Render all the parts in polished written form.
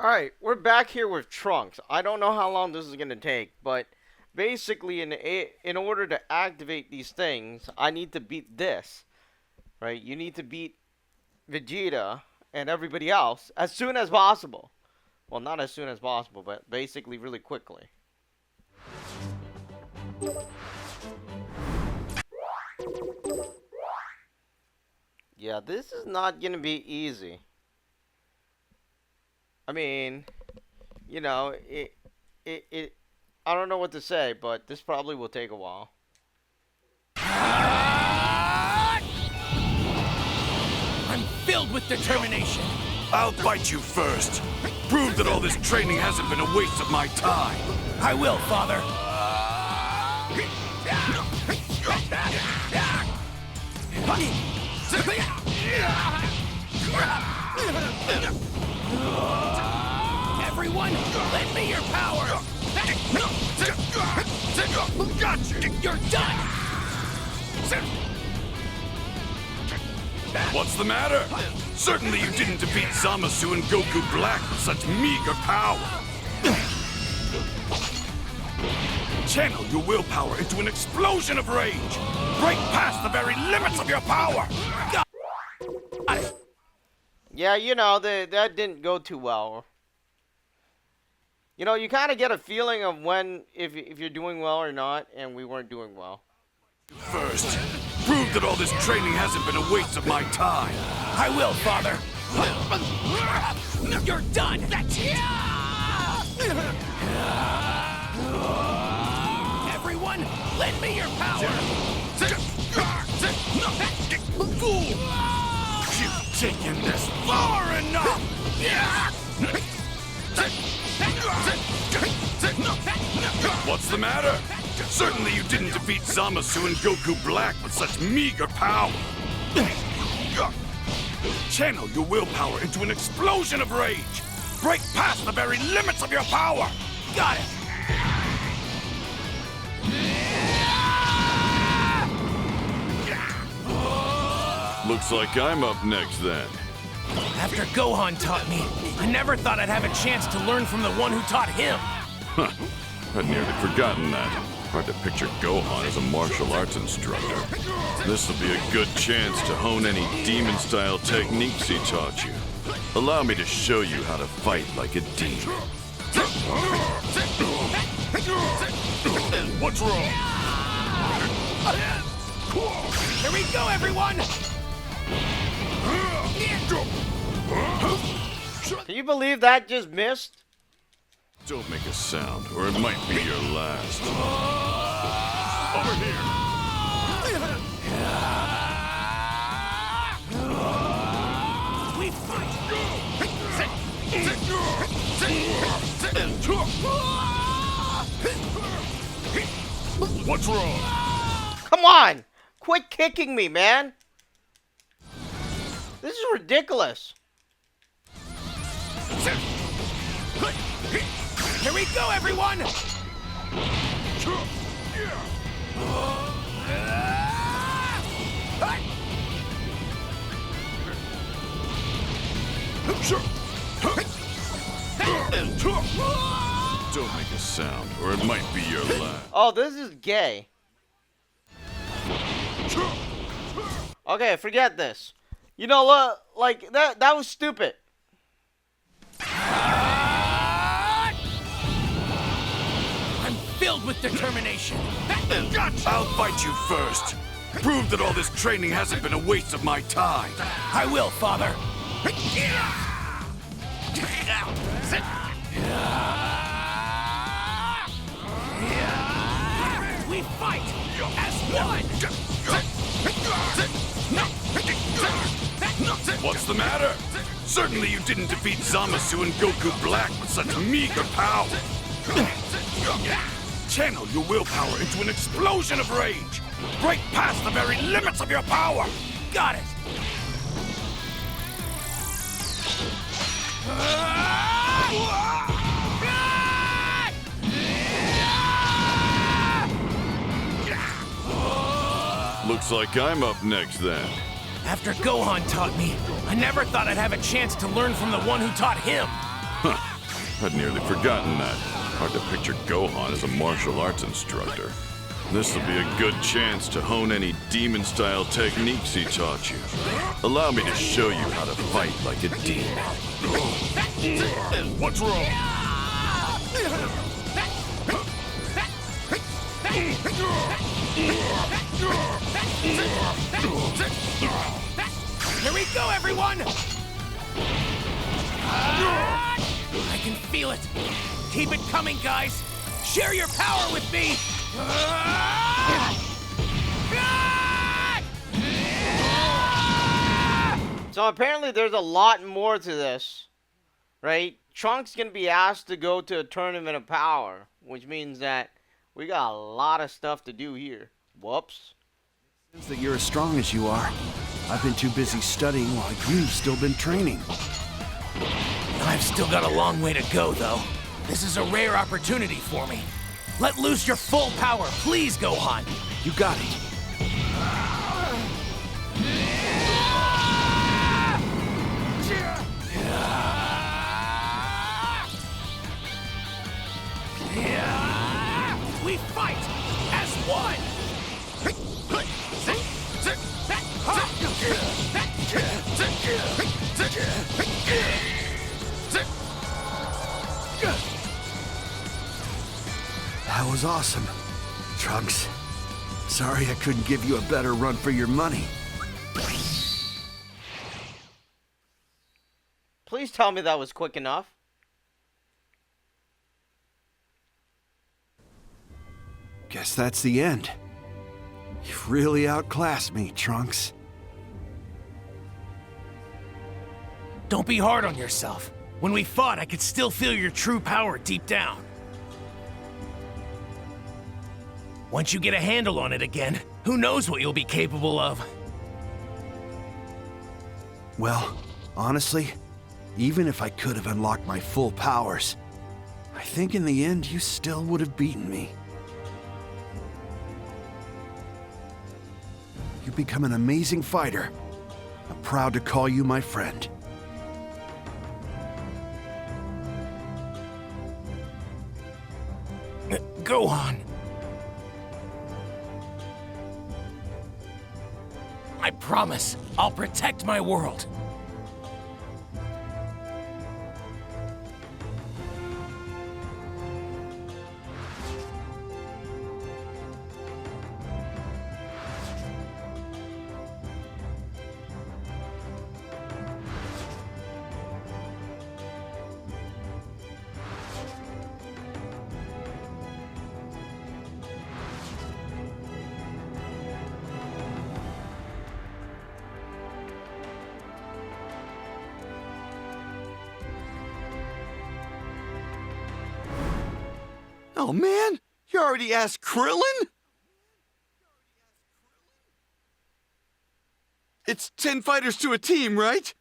Alright, we're back here with Trunks. I don't know how long this is going to take, but basically in order to activate these things, I need to beat this. Right? You need to beat Vegeta and everybody else as soon as possible. Well, not as soon as possible, but basically really quickly. Yeah, this is not going to be easy. I mean, you know, I don't know what to say, but this probably will take a while. I'm filled with determination. I'll fight you first. Prove that all this training hasn't been a waste of my time. I will, Father. Everyone, lend me your power. Gotcha! You're done. What's the matter? Certainly you didn't defeat Zamasu and Goku Black with such meager power. Channel your willpower into an explosion of rage. Break past the very limits of your power. Got it. Yeah, you know, that didn't go too well. You know, you kind of get a feeling of if you're doing well or not, and we weren't doing well. First, prove that all this training hasn't been a waste of my time. I will, Father. You're done. Everyone, lend me your power. You've taken this far enough. What's the matter? Certainly you didn't defeat Zamasu and Goku Black with such meager power. Channel your willpower into an explosion of rage. Break past the very limits of your power. Got it. Looks like I'm up next then. After Gohan taught me, I never thought I'd have a chance to learn from the one who taught him. Huh. I'd nearly forgotten that. Hard to picture Gohan as a martial arts instructor. This'll be a good chance to hone any demon-style techniques he taught you. Allow me to show you how to fight like a demon. What's wrong? Here we go, everyone! Can you believe that just missed? Don't make a sound, or it might be your last. Over here. We fight! What's wrong? Come on! Quit kicking me, man! This is ridiculous. Here we go, everyone! Don't make a sound, or it might be your last. Oh, this is gay. Okay, forget this. You know, look, like, that was stupid. I'm filled with determination. I'll fight you first. Prove that all this training hasn't been a waste of my time. I will, Father. We fight as one. What's the matter? Certainly you didn't defeat Zamasu and Goku Black with such meager power. Channel your willpower into an explosion of rage. Break past the very limits of your power. Got it. Looks like I'm up next then. After Gohan taught me, I never thought I'd have a chance to learn from the one who taught him. Huh. I'd nearly forgotten that. Hard to picture Gohan as a martial arts instructor. This'll be a good chance to hone any demon-style techniques he taught you. Allow me to show you how to fight like a demon. What's wrong? Here we go, everyone! I can feel it. Keep it coming, guys. Share your power with me. So apparently there's a lot more to this, right? Trunks gonna be asked to go to a tournament of power, which means that we got a lot of stuff to do here. Whoops. Seems that you're as strong as you are. I've been too busy studying while you've still been training. I've still got a long way to go, though. This is a rare opportunity for me. Let loose your full power, please, Gohan. You got it. We fight as one! That was awesome. Trunks, sorry I couldn't give you a better run for your money. Please tell me that was quick enough. Guess that's the end. You've really outclassed me, Trunks. Don't be hard on yourself. When we fought, I could still feel your true power deep down. Once you get a handle on it again, who knows what you'll be capable of? Well, honestly, even if I could have unlocked my full powers, I think in the end you still would have beaten me. You've become an amazing fighter. I'm proud to call you my friend. Gohan. I promise, I'll protect my world. Oh man, you already asked Krillin? It's 10 fighters to a team, right?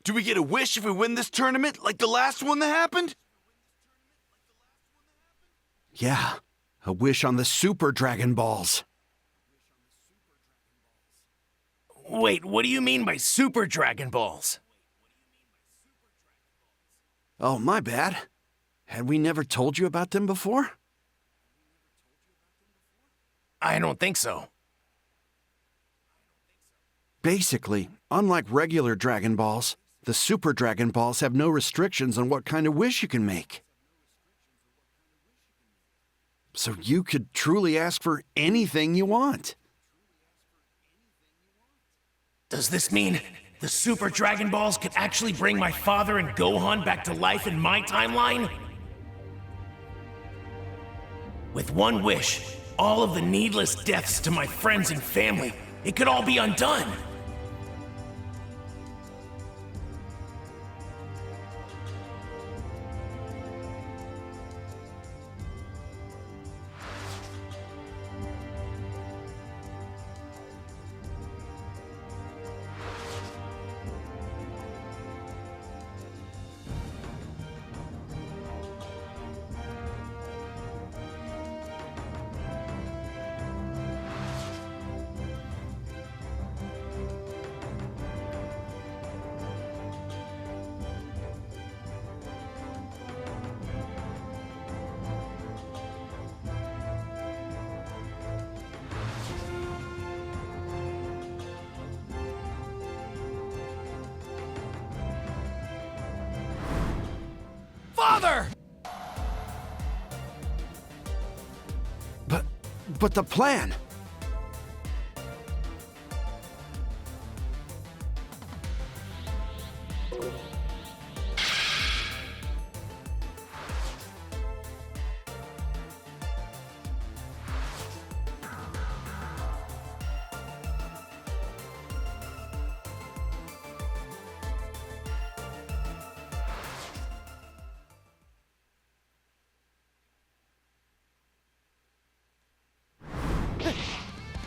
Do we get a wish if we win this tournament like the last one that happened? Yeah, a wish on the Super Dragon Balls. Wait, what do you mean by Super Dragon Balls? Oh, my bad. Had we never told you about them before? I don't think so. Basically, unlike regular Dragon Balls, the Super Dragon Balls have no restrictions on what kind of wish you can make. So you could truly ask for anything you want. Does this mean the Super Dragon Balls could actually bring my father and Gohan back to life in my timeline? With one wish, all of the needless deaths to my friends and family, it could all be undone. together! But the plan.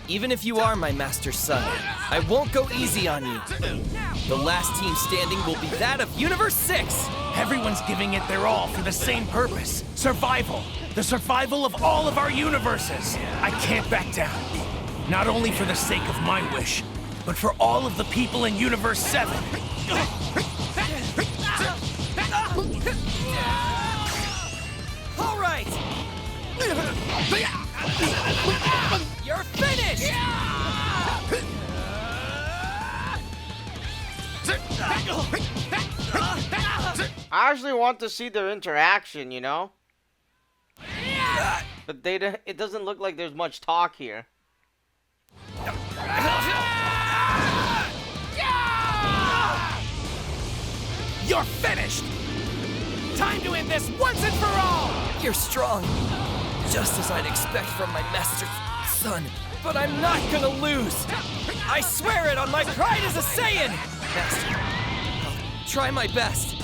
Even if you are my master's son, I won't go easy on you. The last team standing will be that of Universe 6! Everyone's giving it their all for the same purpose. Survival. The survival of all of our universes. I can't back down. Not only for the sake of my wish, but for all of the people in Universe 7. All right! You're finished! I actually want to see their interaction, you know? But it doesn't look like there's much talk here. You're finished! Time to end this once and for all! You're strong, just as I'd expect from my master's son. But I'm not gonna lose! I swear it on my pride as a Saiyan! Master, I'll try my best.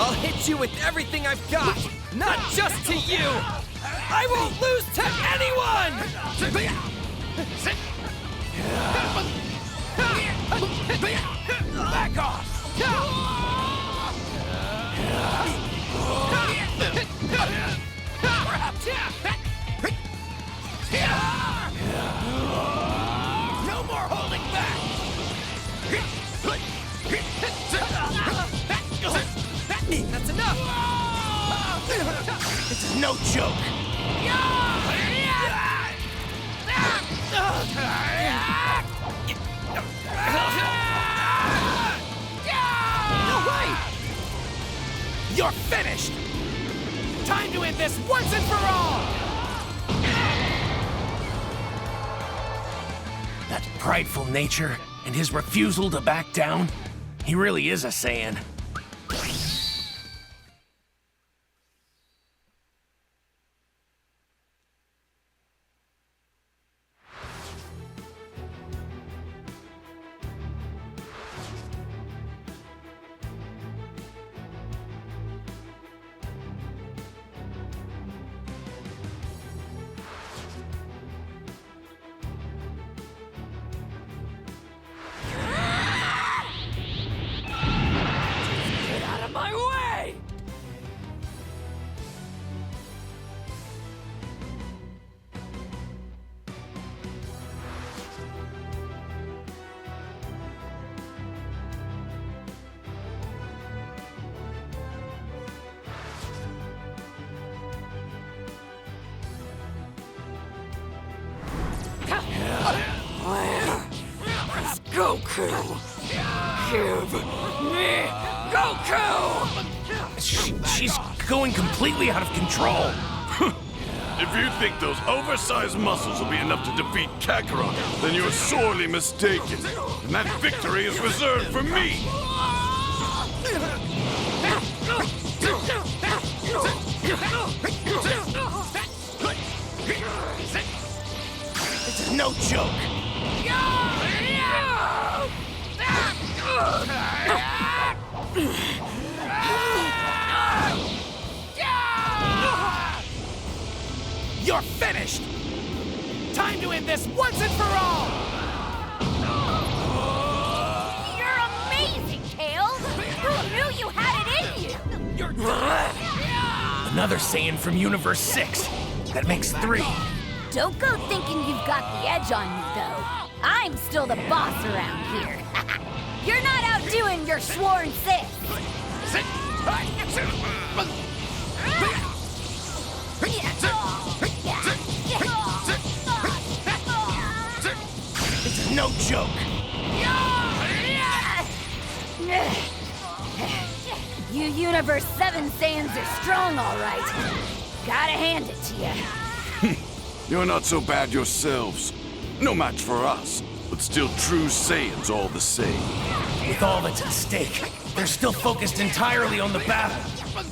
I'll hit you with everything I've got, not just to you! I won't lose to anyone! Back off! No more holding back! That's enough! This is no joke! No way! You're finished! Time to end this once and for all! That prideful nature and his refusal to back down, he really is a Saiyan. My way! Goku! Give me Goku! She's going completely out of control. If you think those oversized muscles will be enough to defeat Kakarot, then you're sorely mistaken. And that victory is reserved for me! This is no joke. You're finished! Time to end this once and for all! You're amazing, Tails! Who knew you had it in you? You're Another Saiyan from Universe 6. That makes 3. Don't go thinking you've got the edge on me, though. I'm still the boss around here. You're not outdoing your sworn Sith. This is no joke. You Universe 7 Saiyans are strong, all right. Gotta hand it to you. You're not so bad yourselves. No match for us, but still true Saiyans all the same. With all that's at stake, they're still focused entirely on the battle.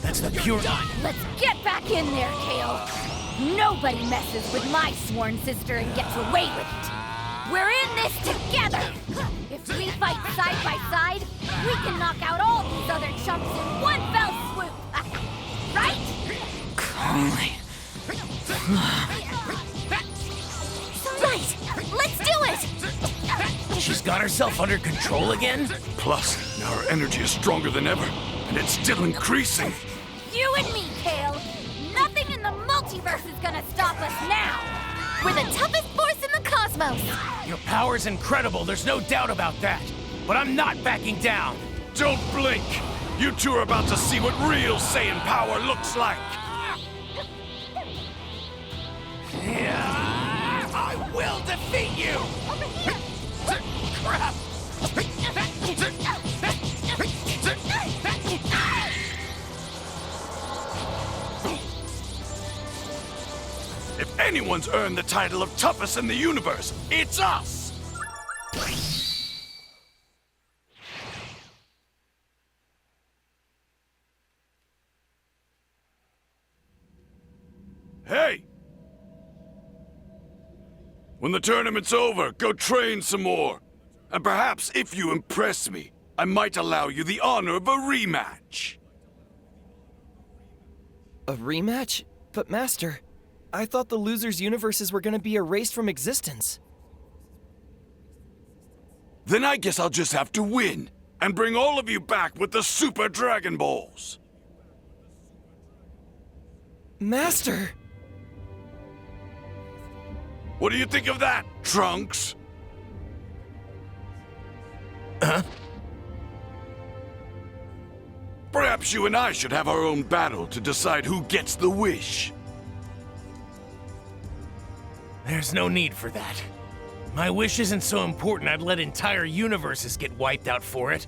That's the pure... Let's get back in there, Kale. Nobody messes with my sworn sister and gets away with it. We're in this together. If we fight side by side, we can knock out all these other chumps in one fell swoop. Right? Conley. Right. Let's do it. She's got herself under control again? Plus, now her energy is stronger than ever, and it's still increasing. You and me, Kale. Nothing in the multiverse is gonna stop us now. We're the toughest force in the cosmos. Your power's incredible, there's no doubt about that. But I'm not backing down. Don't blink! You two are about to see what real Saiyan power looks like! Yeah, I will defeat you! Crap! If anyone's earned the title of toughest in the universe, it's us! Hey! When the tournament's over, go train some more. And perhaps if you impress me, I might allow you the honor of a rematch. A rematch? But Master, I thought the losers' universes were gonna be erased from existence. Then I guess I'll just have to win, and bring all of you back with the Super Dragon Balls. Master! What do you think of that, Trunks? Huh? Perhaps you and I should have our own battle to decide who gets the wish. There's no need for that. My wish isn't so important I'd let entire universes get wiped out for it.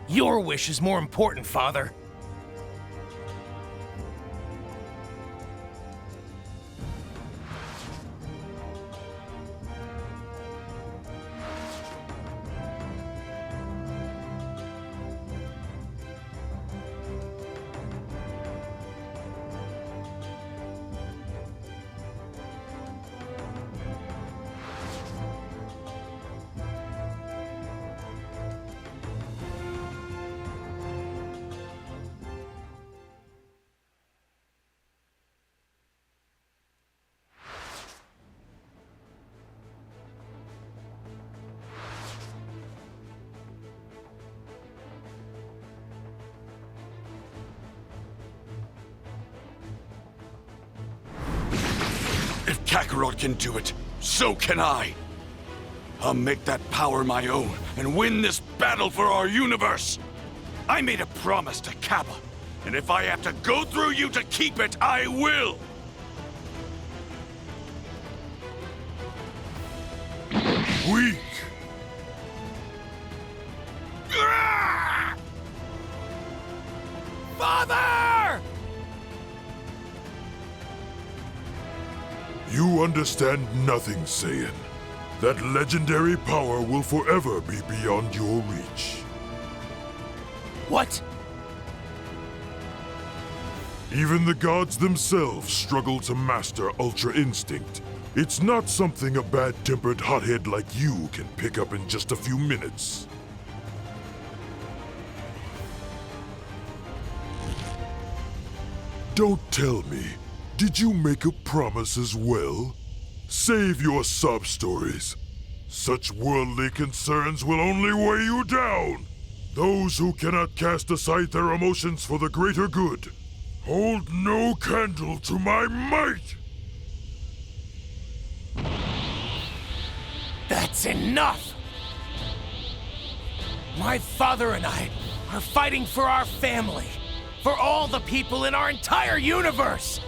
Your wish is more important, Father. If Kakarot can do it, so can I. I'll make that power my own and win this battle for our universe. I made a promise to Kappa, and if I have to go through you to keep it, I will. Weak. Father! You understand nothing, Saiyan. That legendary power will forever be beyond your reach. What? Even the gods themselves struggle to master Ultra Instinct. It's not something a bad-tempered hothead like you can pick up in just a few minutes. Don't tell me. Did you make a promise as well? Save your sob stories. Such worldly concerns will only weigh you down. Those who cannot cast aside their emotions for the greater good hold no candle to my might! That's enough! My father and I are fighting for our family, for all the people in our entire universe!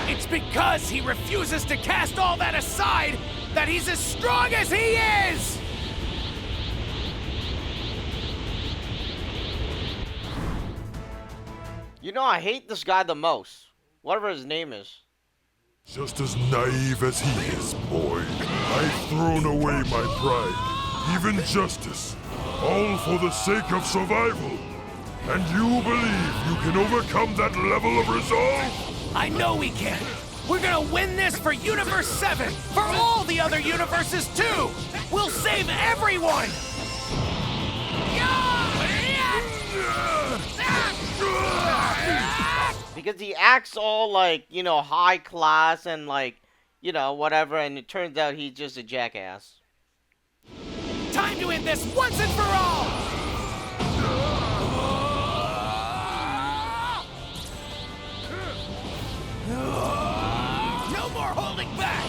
It's because he refuses to cast all that aside that he's as strong as he is! You know, I hate this guy the most. Whatever his name is. Just as naive as he is, boy. I've thrown away my pride, even justice, all for the sake of survival. And you believe you can overcome that level of resolve? I know we can! We're gonna win this for Universe 7! For all the other universes, too! We'll save everyone! Because he acts all like, you know, high class and like, you know, whatever, and it turns out he's just a jackass. Time to end this once and for all! No more holding back!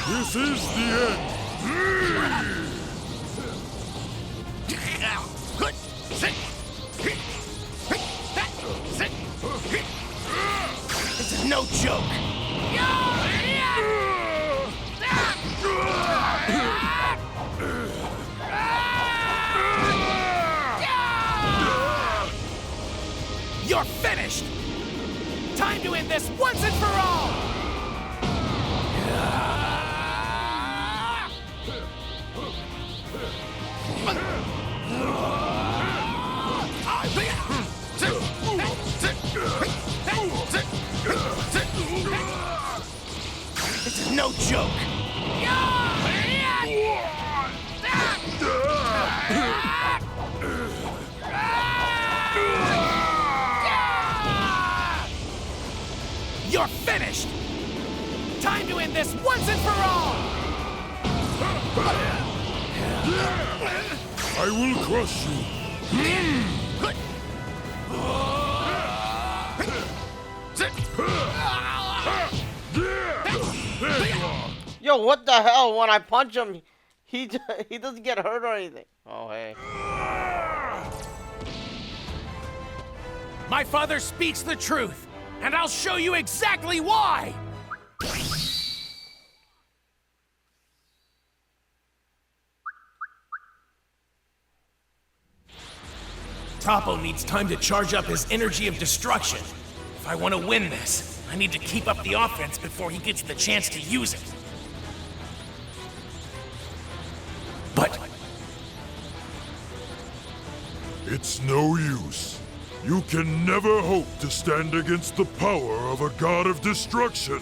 This is the end. This is no joke! You're finished! Time to end this once and for all! This is no joke! You're finished! Time to end this once and for all! I will crush you. There you are. Yo, what the hell? When I punch him, he doesn't get hurt or anything. Oh, hey. My father speaks the truth, and I'll show you exactly why! Toppo needs time to charge up his energy of destruction. If I want to win this, I need to keep up the offense before he gets the chance to use it. But It's no use. You can never hope to stand against the power of a god of destruction.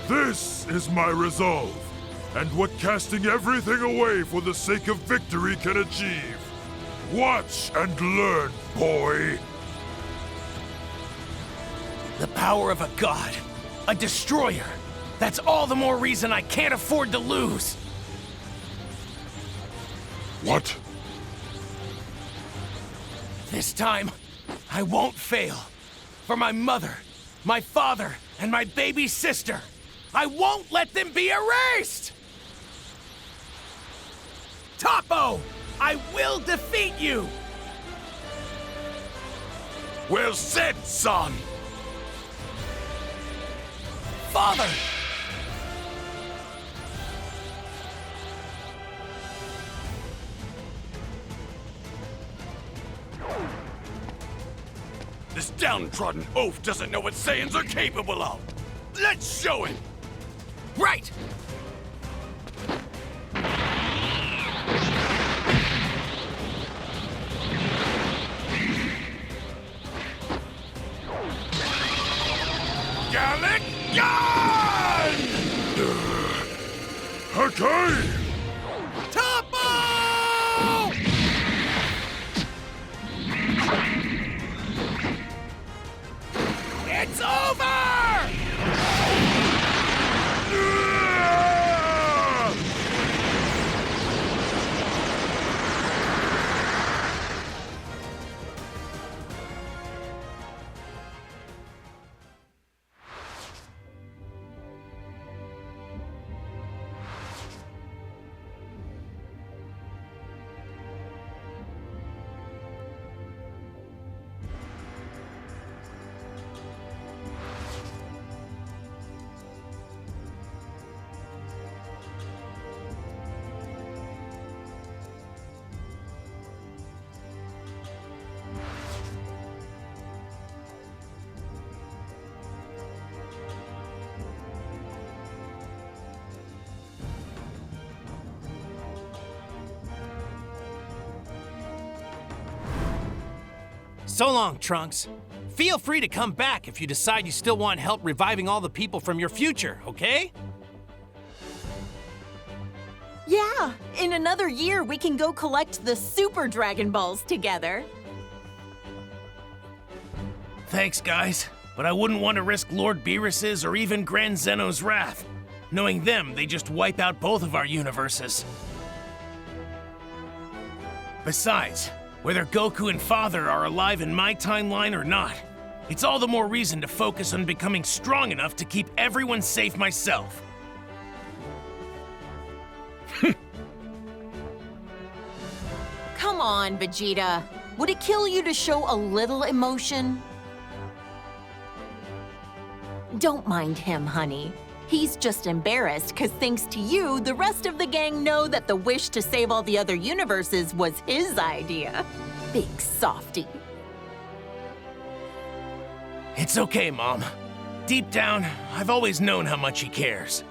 This is my resolve, and what casting everything away for the sake of victory can achieve. Watch and learn, boy. the power of a god, a destroyer. That's all the more reason I can't afford to lose. What? This time, I won't fail. For my mother, my father, and my baby sister. I won't let them be erased! Toppo! I will defeat you! Well said, son! Father! This downtrodden oaf doesn't know what Saiyans are capable of! Let's show him! Right! Gallic Gun! Hakai! Toppo! It's over! So long, Trunks. Feel free to come back if you decide you still want help reviving all the people from your future, okay? Yeah, in another year we can go collect the Super Dragon Balls together. Thanks, guys. But I wouldn't want to risk Lord Beerus's or even Grand Zeno's wrath. Knowing them, they just wipe out both of our universes. Besides, whether Goku and Father are alive in my timeline or not, it's all the more reason to focus on becoming strong enough to keep everyone safe myself. Come on, Vegeta. Would it kill you to show a little emotion? Don't mind him, honey. He's just embarrassed because thanks to you, the rest of the gang know that the wish to save all the other universes was his idea. Big softy. It's okay, Mom. Deep down, I've always known how much he cares.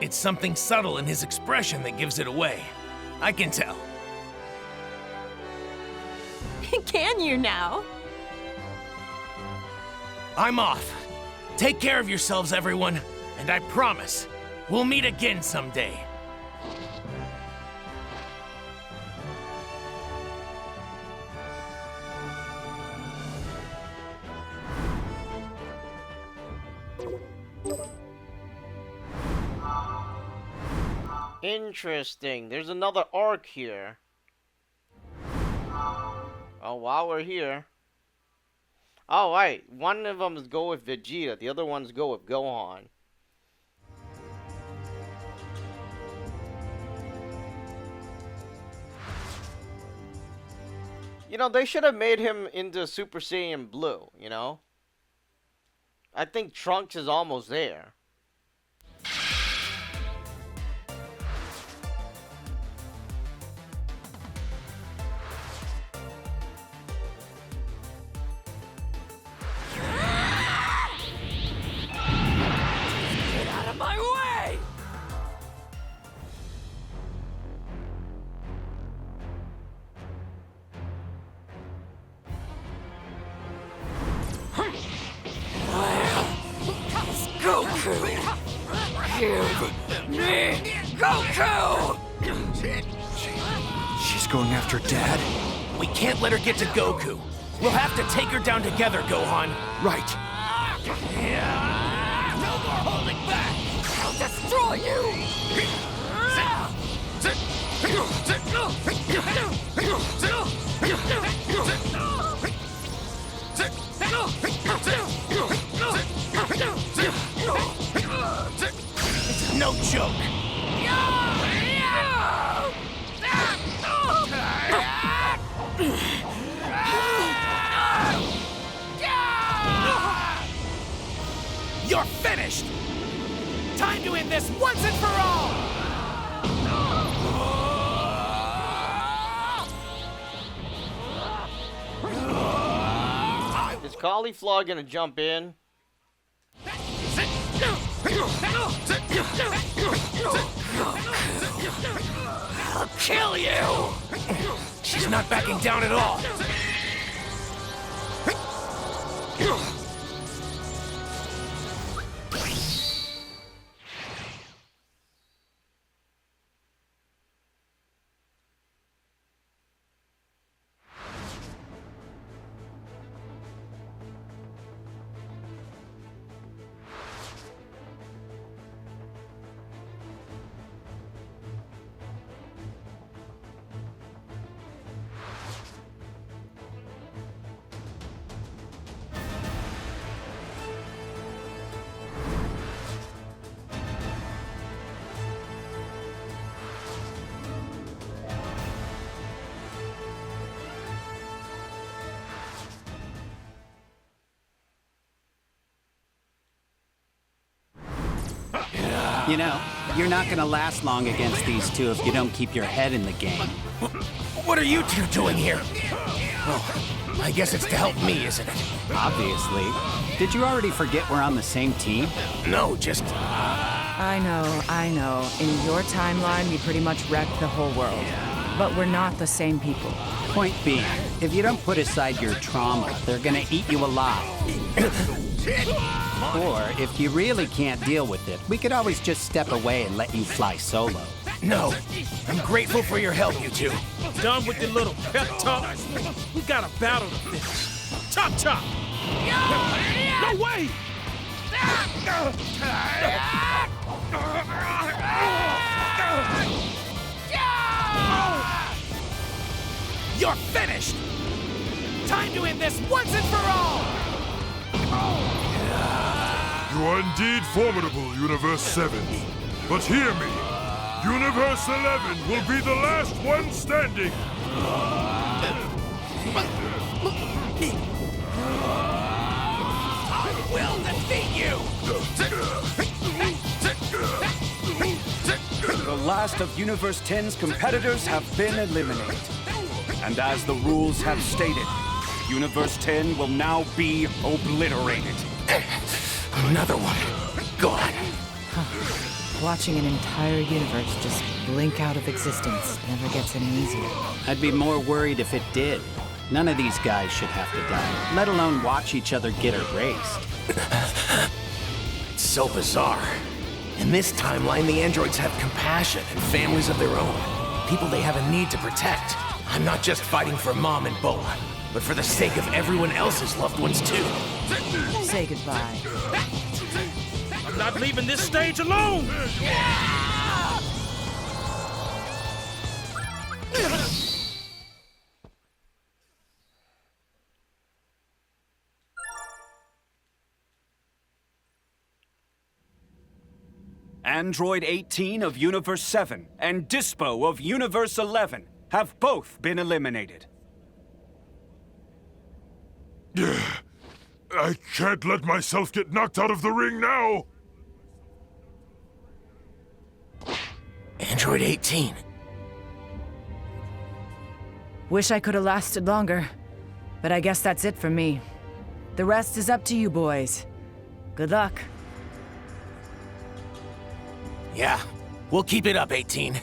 It's something subtle in his expression that gives it away. I can tell. Can you now? I'm off. Take care of yourselves, everyone, and I promise, we'll meet again someday. Interesting. There's another arc here. Oh, while we're here. Oh, right. One of them is go with Vegeta. The other ones go with Gohan. You know, they should have made him into Super Saiyan Blue, you know? I think Trunks is almost there. She's going after Dad? We can't let her get to Goku. We'll have to take her down together, Gohan. Right. No more holding back! I'll destroy you! It's no joke. You're finished! Time to end this once and for all! Is Cauliflower gonna jump in? I'll kill you! She's not backing down at all. You know, you're not gonna last long against these two if you don't keep your head in the game. What are you two doing here? Oh, I guess it's to help me, isn't it? Obviously. Did you already forget we're on the same team? No, just... I know. In your timeline, we pretty much wrecked the whole world. but we're not the same people. Point being, if you don't put aside your trauma, they're gonna eat you alive. Or, if you really can't deal with it, we could always just step away and let you fly solo. No, I'm grateful for your help, you two. Done with the little pep talk. We got a battle to finish. Chop chop! No way! You're finished! Time to end this once and for all! You are indeed formidable, Universe 7. But hear me. Universe 11 will be the last one standing. I will defeat you! The last of Universe 10's competitors have been eliminated. And as the rules have stated, Universe 10 will now be obliterated. Another one. Gone. Watching an entire universe just blink out of existence never gets any easier. I'd be more worried if it did. None of these guys should have to die, let alone watch each other get erased. It's so bizarre. In this timeline, the androids have compassion and families of their own. People they have a need to protect. I'm not just fighting for Mom and Bola, but for the sake of everyone else's loved ones too. Say goodbye. I'm not leaving this stage alone! Android 18 of Universe 7 and Dispo of Universe 11 have both been eliminated. I can't let myself get knocked out of the ring now. Android 18. Wish I could have lasted longer, but I guess that's it for me. The rest is up to you boys. Good luck. Yeah, we'll keep it up, 18.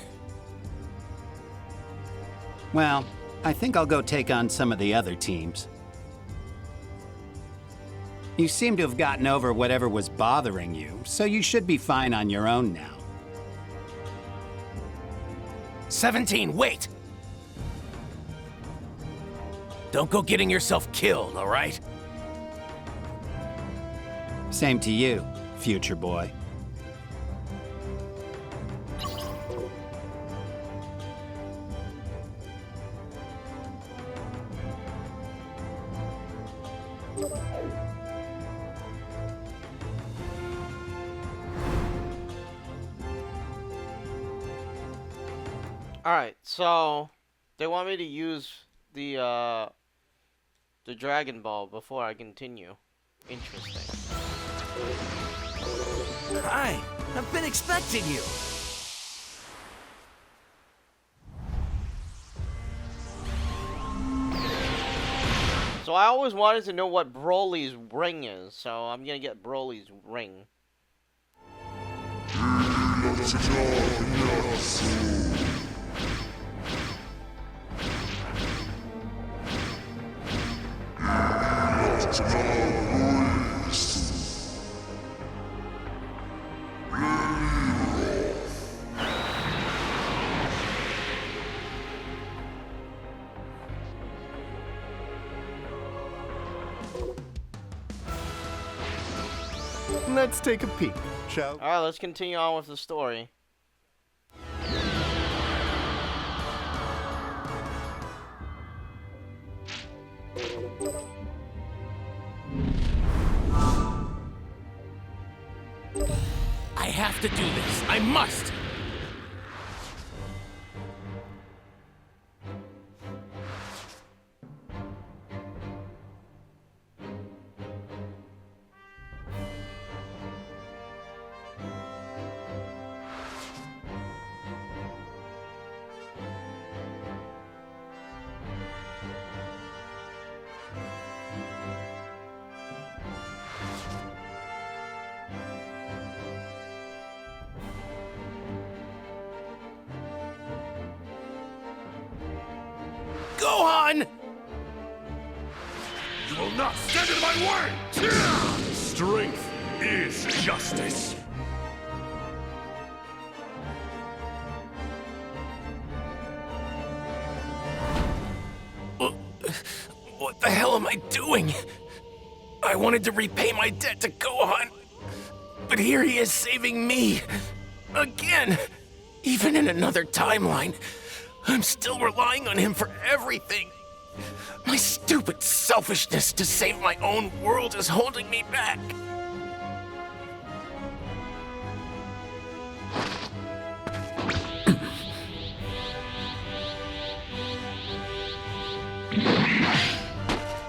Well, I think I'll go take on some of the other teams. You seem to have gotten over whatever was bothering you, so you should be fine on your own now. 17, wait! Don't go getting yourself killed, all right? Same to you, future boy. Alright, so they want me to use the Dragon Ball before I continue. Interesting. Hi, I've been expecting you. So I always wanted to know what Broly's ring is, so I'm gonna get Broly's ring. Let's take a peek, shall we? Alright, let's continue on with the story. I have to do this. I must! Gohan! You will not stand in my way! Strength is justice. What the hell am I doing? I wanted to repay my debt to Gohan, but here he is saving me. Again! Even in another timeline, I'm still relying on him for everything. My stupid selfishness to save my own world is holding me back.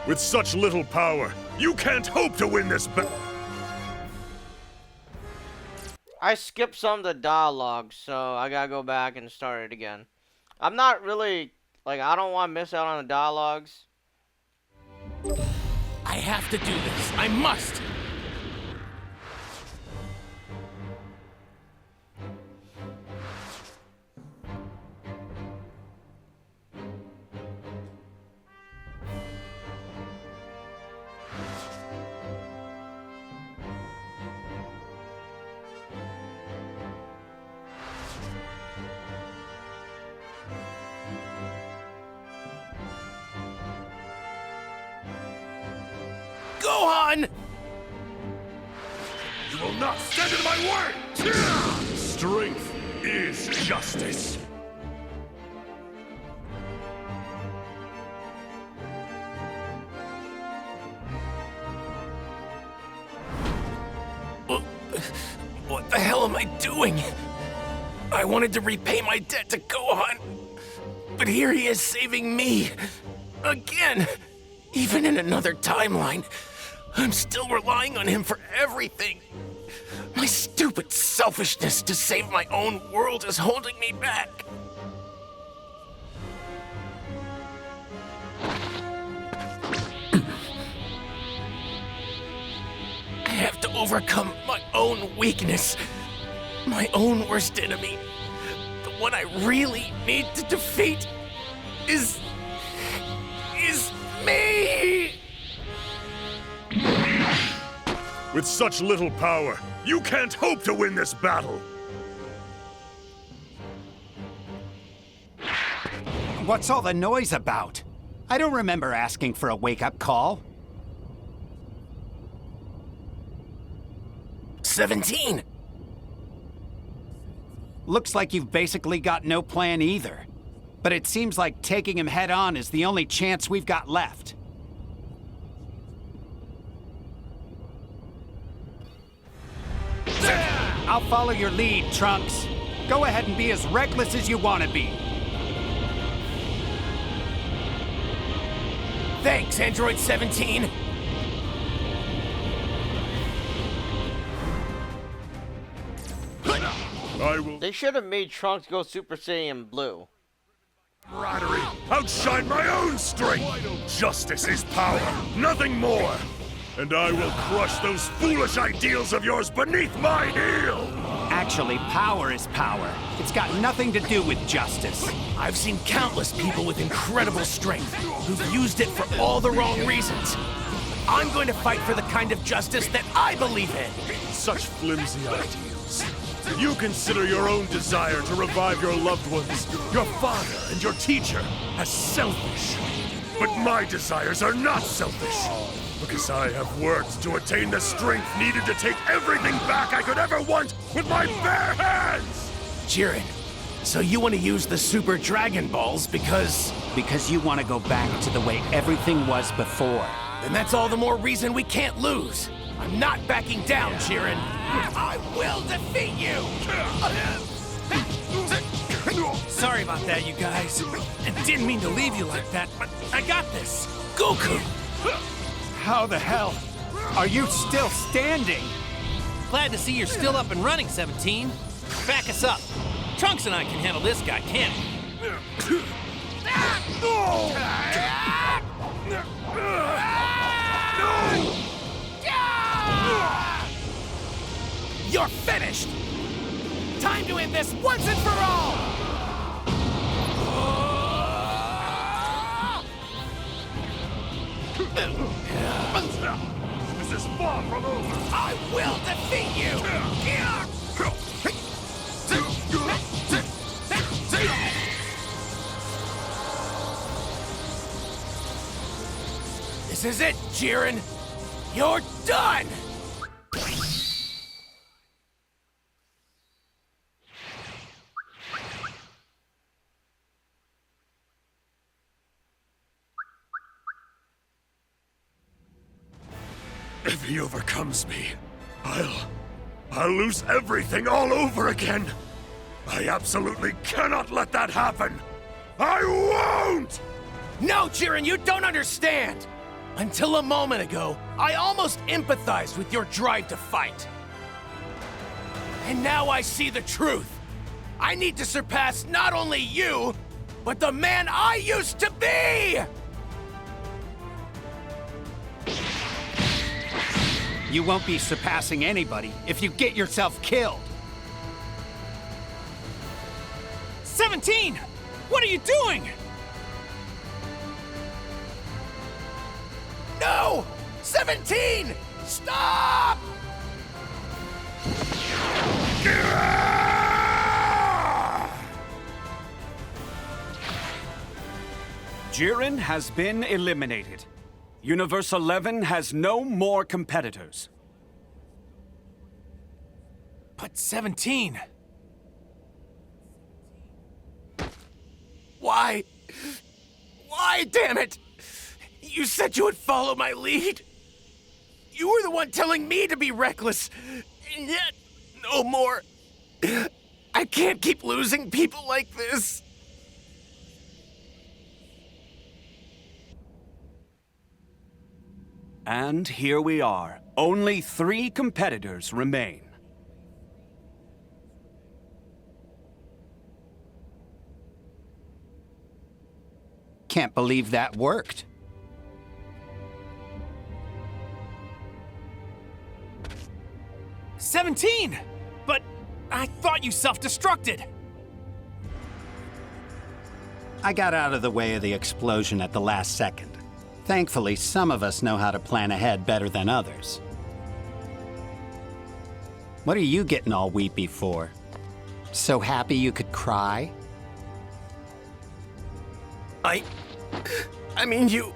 With such little power, you can't hope to win this battle. I skipped some of the dialogue, so I gotta go back and start it again. I'm not really, like, I don't want to miss out on the dialogues. I have to do this. I must. Gohan! You will not stand in my way! Strength is justice. What the hell am I doing? I wanted to repay my debt to Gohan, but here he is saving me. Again! Even in another timeline, I'm still relying on him for everything. My stupid selfishness to save my own world is holding me back. I have to overcome my own weakness, my own worst enemy. The one I really need to defeat is me! With such little power, you can't hope to win this battle. What's all the noise about? I don't remember asking for a wake-up call. 17! Looks like you've basically got no plan either. But it seems like taking him head-on is the only chance we've got left. I'll follow your lead, Trunks. Go ahead and be as reckless as you want to be. Thanks, Android 17. They should have made Trunks go Super Saiyan Blue. Camaraderie outshine my own strength. Justice is power, nothing more. And I will crush those foolish ideals of yours beneath my heel. Actually, power is power. It's got nothing to do with justice. I've seen countless people with incredible strength who've used it for all the wrong reasons. I'm going to fight for the kind of justice that I believe in. Such flimsy ideals. You consider your own desire to revive your loved ones, your father and your teacher, as selfish. But my desires are not selfish, because I have worked to attain the strength needed to take everything back I could ever want with my bare hands! Jiren, so you want to use the Super Dragon Balls because... Because you want to go back to the way everything was before. Then that's all the more reason we can't lose. I'm not backing down, Jiren. I will defeat you! Sorry about that, you guys. I didn't mean to leave you like that, but I got this. Goku! How the hell are you still standing? Glad to see you're still up and running, 17. Back us up. Trunks and I can handle this guy, can't we? You're finished! Time to end this once and for all! This is far from over. I will defeat you! This is it, Jiren! You're done! If he overcomes me, I'll lose everything all over again. I absolutely cannot let that happen. I won't! No, Jiren, you don't understand! Until a moment ago, I almost empathized with your drive to fight. And now I see the truth. I need to surpass not only you, but the man I used to be! You won't be surpassing anybody if you get yourself killed. 17! What are you doing? No! 17! Stop! Jiren has been eliminated. Universe 11 has no more competitors. But 17... Why? Why, damn it? You said you would follow my lead. You were the one telling me to be reckless. And yet, no more. I can't keep losing people like this. And here we are. Only 3 competitors remain. Can't believe that worked. "17! But I thought you self-destructed." I got out of the way of the explosion at the last second. Thankfully, some of us know how to plan ahead better than others. What are you getting all weepy for? So happy you could cry? I mean, you...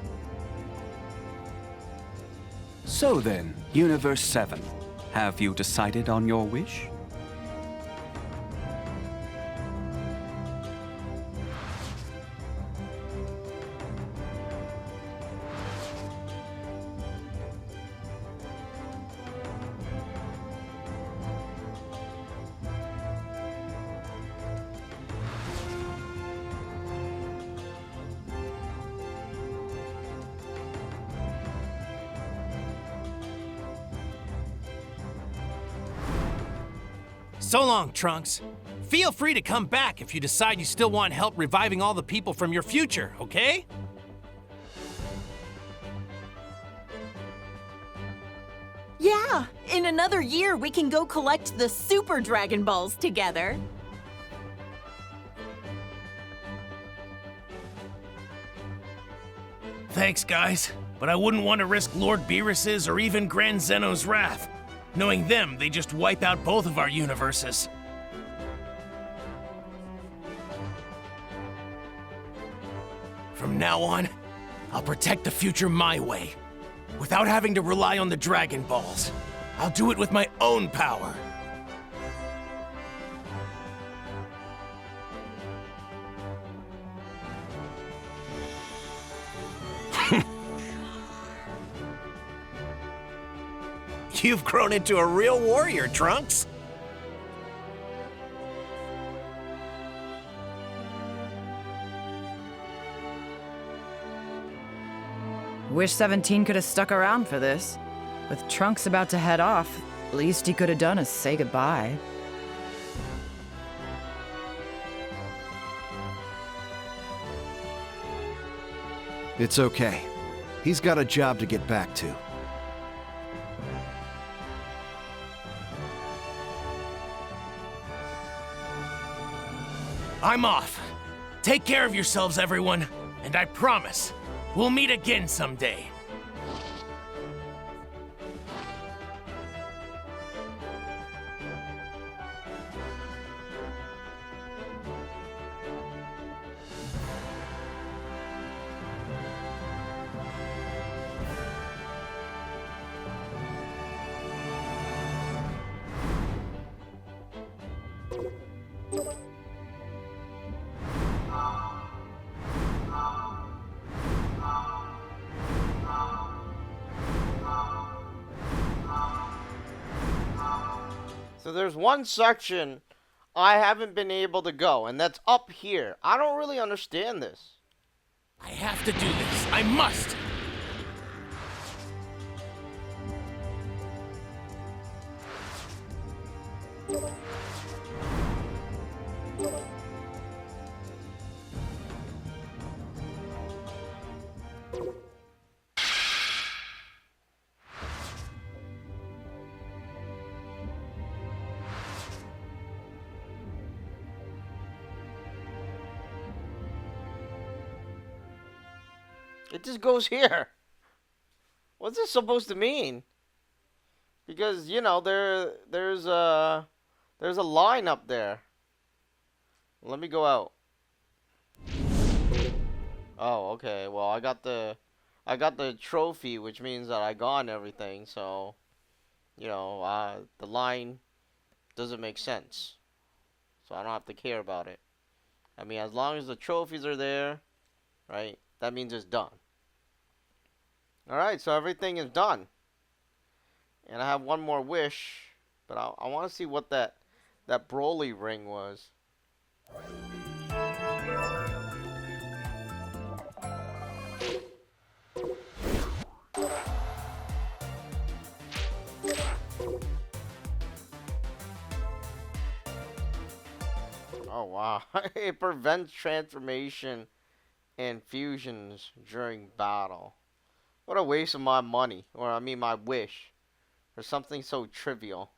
So then, Universe 7, have you decided on your wish? So long, Trunks. Feel free to come back if you decide you still want help reviving all the people from your future, okay? Yeah, in another year we can go collect the Super Dragon Balls together. Thanks, guys. But I wouldn't want to risk Lord Beerus's or even Grand Zeno's wrath. Knowing them, they just wipe out both of our universes. From now on, I'll protect the future my way. Without having to rely on the Dragon Balls. I'll do it with my own power. You've grown into a real warrior, Trunks. Wish 17 could have stuck around for this. With Trunks about to head off, least he could have done is say goodbye. It's okay. He's got a job to get back to. I'm off. Take care of yourselves, everyone. And I promise, we'll meet again someday. So there's one section I haven't been able to go, and that's up here. I don't really understand this. I have to do this. I must! It just goes here. What's this supposed to mean? Because, you know, there's a line up there. Let me go out. Oh, okay. Well, I got the trophy, which means that I got everything. So, you know, the line doesn't make sense. So I don't have to care about it. I mean, as long as the trophies are there, right? That means it's done. Alright, so everything is done. And I have one more wish. But I want to see what that Broly ring was. Oh, wow. It prevents transformation and fusions during battle. What a waste of my money. Or, I mean, my wish. For something so trivial.